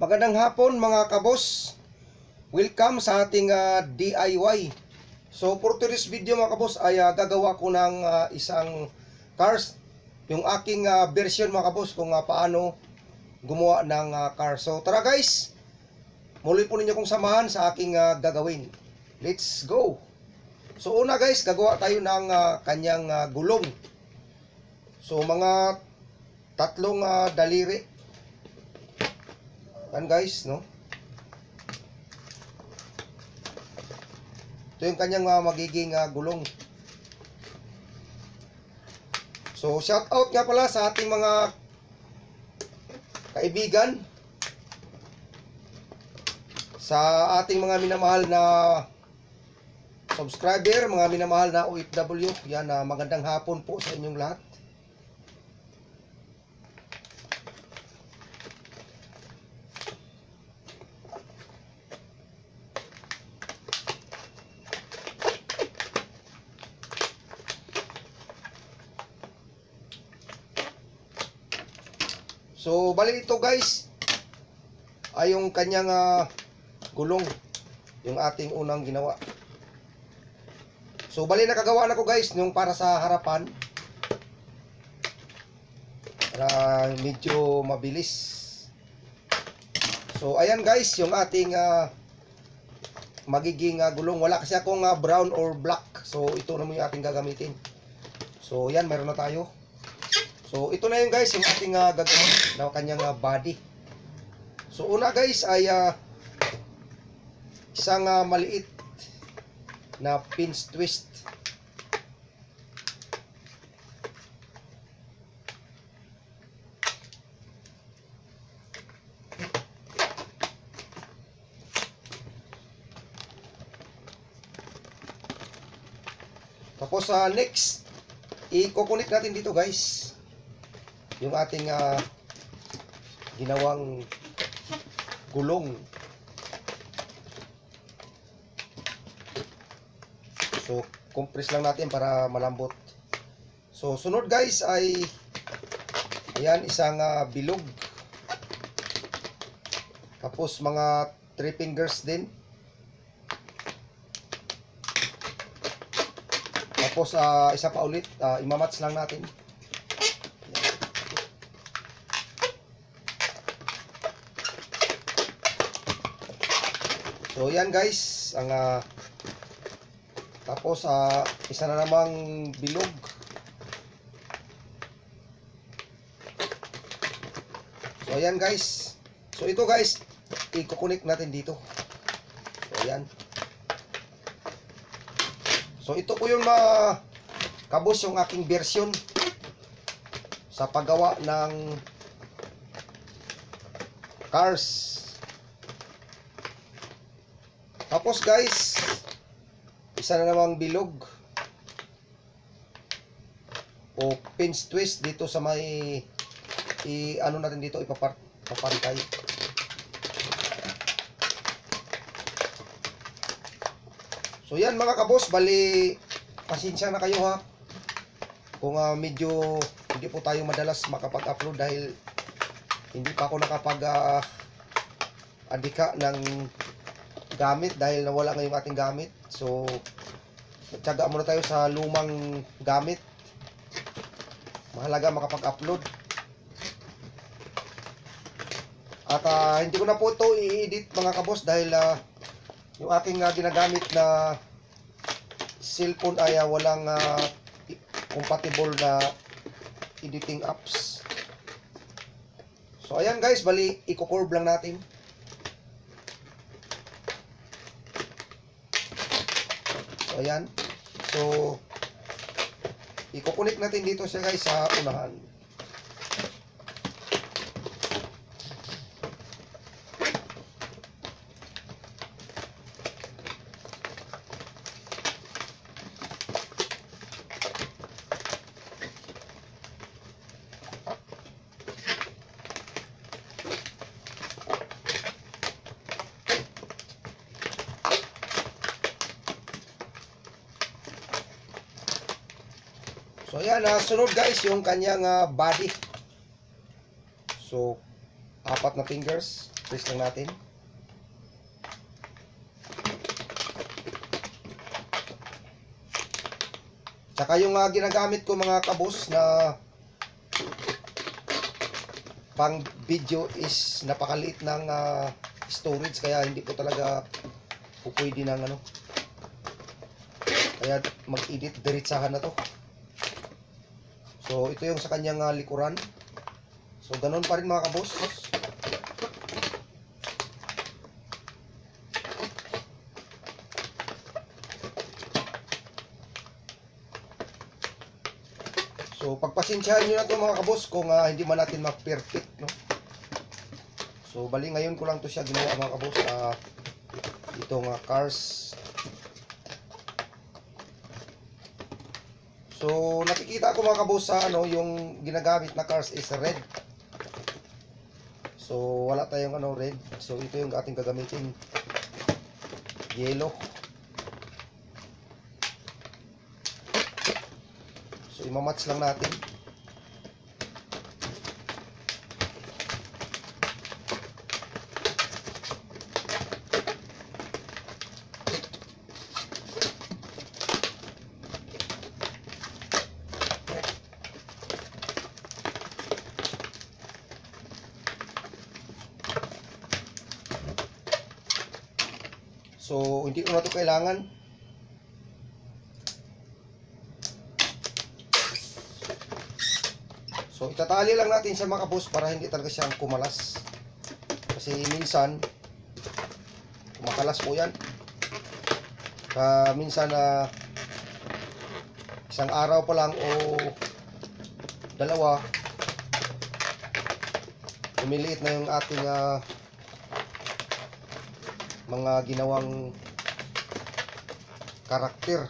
Magandang hapon mga kabos. Welcome sa ating DIY. So for today's video mga kabos ay gagawa ko ng isang cars. Yung aking version mga kabos kung paano gumawa ng car. So tara guys, muli po ninyo kong samahan sa aking gagawin. Let's go! So una guys, gagawa tayo ng kanyang gulong. So mga tatlong daliri. Yan guys, no? Ito yung kanyang magiging gulong. So shout out nga pala sa ating mga kaibigan, sa ating mga minamahal na subscriber, mga minamahal na OFW. Yan, magandang hapon po sa inyong lahat. So bali ito guys ay yung kanyang gulong, yung ating unang ginawa. So bali nakagawa na ko guys yung para sa harapan, para medyo mabilis. So ayan guys yung ating magiging gulong. Wala kasi akong brown or black, so ito na mo yung ating gagamitin. So yan, meron na tayo. So ito na yung guys yung ating gagawin na kanyang body. So una guys ay isang maliit na pinch twist. Tapos next, i-connect natin dito guys yung ating ginawang gulong. So compress lang natin para malambot. So sunod guys ay ayan, isang bilog. Tapos mga 3 fingers din. Tapos isa pa ulit, imamatch lang natin. So yan guys ang tapos isa na namang bilog. So ayan guys. So ito guys, i-connect natin dito. So ayan. So ito po yung kabos yung aking version sa paggawa ng cars. Tapos guys, isa na namang bilog o pinch twist dito sa may ano natin dito, ipapantay. So yan mga kabos, bali pasensya na kayo ha kung medyo hindi po tayo madalas makapag-upload dahil hindi pa ako nakapag-adika ng gamit dahil nawala ngayong ating gamit. So magtiyaga muna tayo sa lumang gamit. Mahalaga makapag-upload. At hindi ko na po ito i-edit mga kabos dahil yung aking ginagamit na cellphone ay walang compatible na editing apps. So ayan guys, bali i-curve lang natin. So ayan. So i-connect natin dito siya guys sa unahan. So ayan, sunod guys yung kanyang body. So 4 na fingers. Press lang natin. Tsaka yung ginagamit ko mga kabos na pang video is napakaliit ng storage, kaya hindi po talaga pwede ng ano. Kaya mag-edit diretsahan na to. So ito yung sa kanyang likuran. So ganun pa rin mga kabos. So pagpasensyahan nyo na to mga kabos kung hindi man natin ma-perfect, no? So bali ngayon ko lang to siya ginawa mga kabos. Itong cars. So nakikita ko mga kabos sa ano, yung ginagamit na cars is red. So wala tayong ano red. So ito yung ating gagamitin, yellow. So imamatch lang natin. So hindi ko na ito kailangan. So itatali lang natin siya mga kabos para hindi talaga siyang kumalas. Kasi minsan kumakalas po yan. Minsan isang araw pa lang o dalawa, lumiliit na yung ating mga ginawang karakter.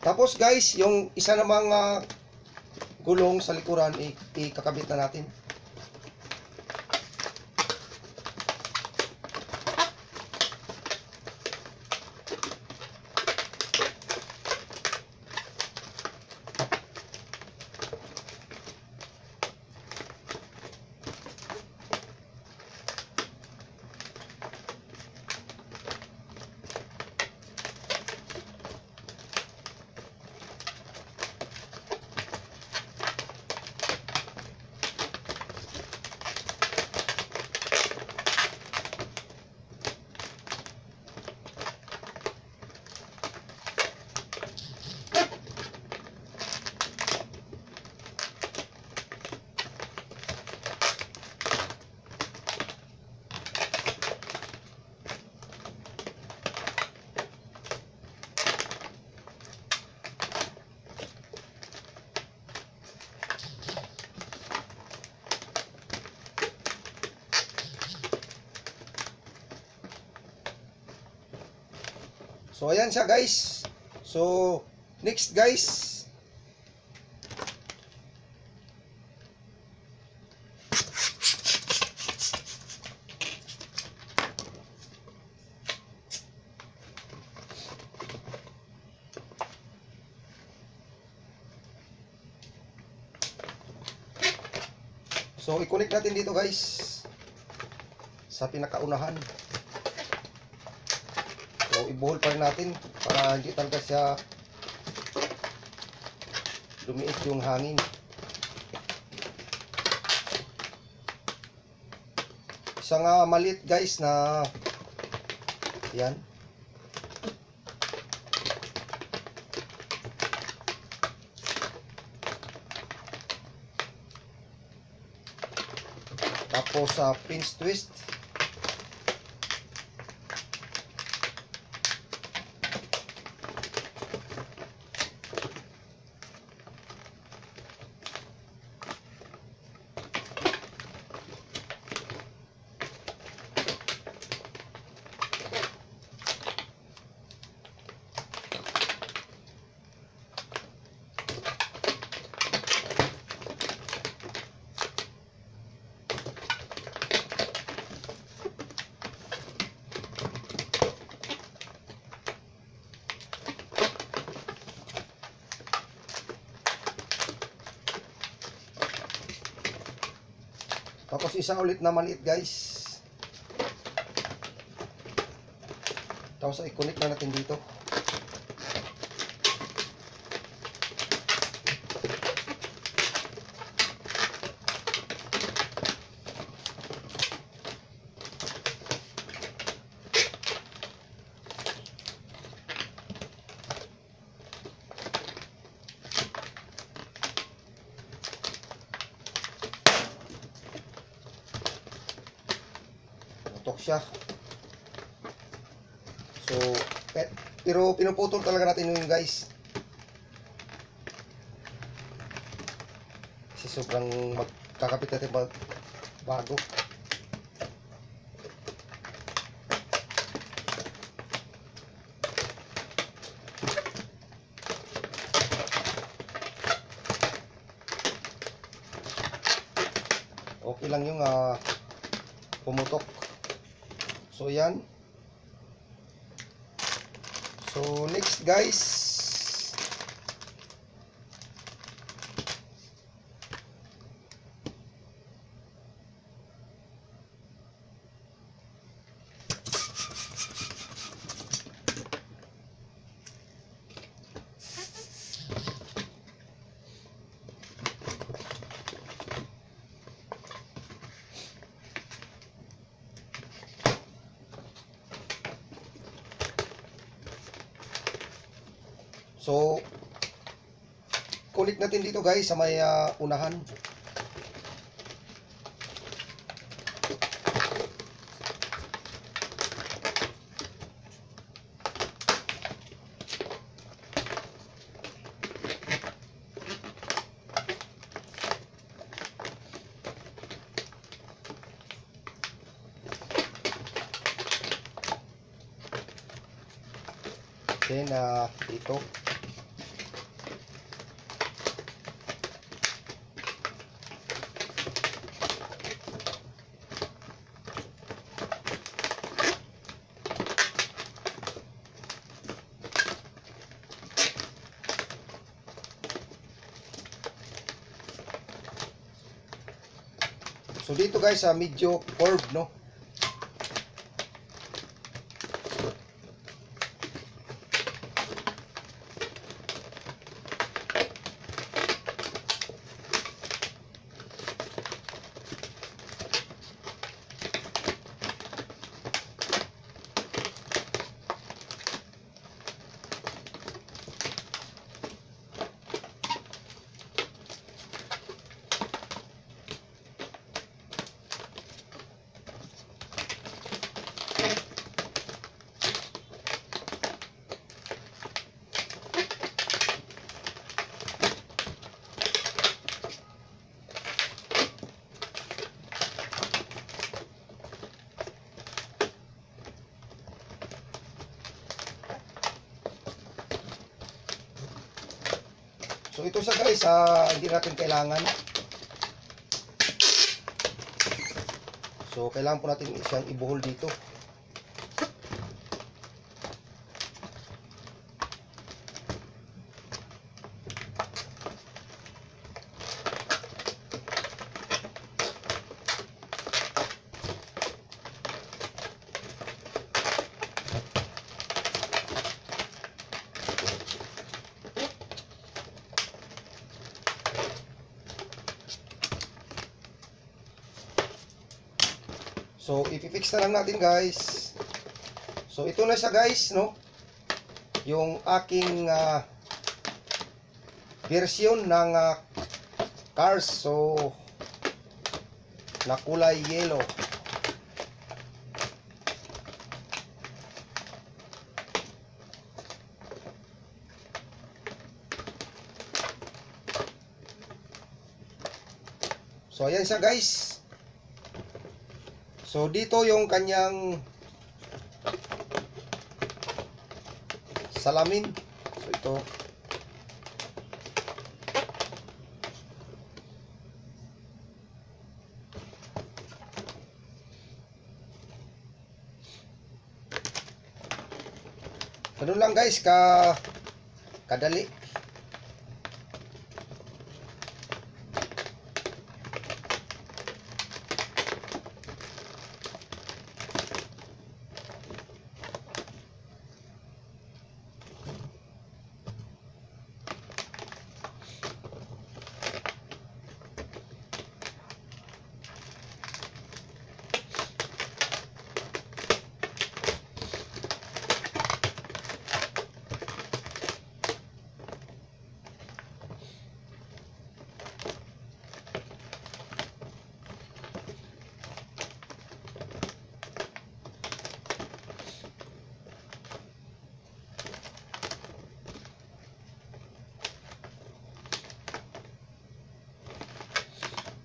Tapos guys, yung isa namang gulong sa likuran, ikakabit na natin. So ayan siya guys. So next guys, so i-connect natin dito guys sa pinakaunahan. So ibuhol pa rin natin para hindi talaga siya lumiit yung hangin. Isang maliit guys na yan. Tapos sa pinch twist. Tapos isa ulit na maliit guys. Tapos i-connect na natin dito. Tutok siya. So, pero pinuputol talaga natin yun guys. Kasi sobrang magkakapit natin bago. Okay lang yung pumutok. So yan. So next guys, so kulik natin dito guys sa may unahan. Then dito. So dito guys medyo curved no. So ito siya guys, hindi natin kailangan. So kailangan po natin siyang ibuhol dito. So, ipifix na lang natin guys. So, ito na siya guys, no? Yung aking version ng cars. So, na kulay yellow. So, ayan siya guys. So dito yung kanyang salamin. So ito. Ganun lang guys kadali.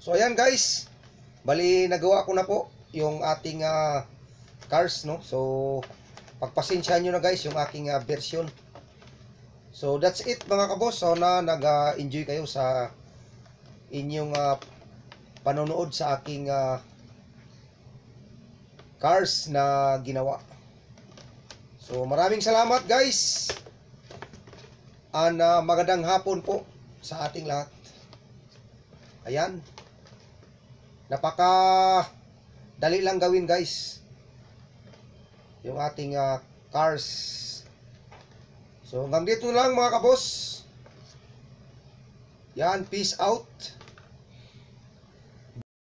So ayan guys, bali nagawa ko na po yung ating cars, no. So pagpasensyahan nyo na guys yung aking version. So that's it mga kaboss. So nag-enjoy kayo sa inyong panonood sa aking cars na ginawa. So maraming salamat guys. Magandang hapon po sa ating lahat. Ayan. Napaka dali lang gawin guys yung ating cars. So hanggang dito lang mga kabos. Yan, peace out.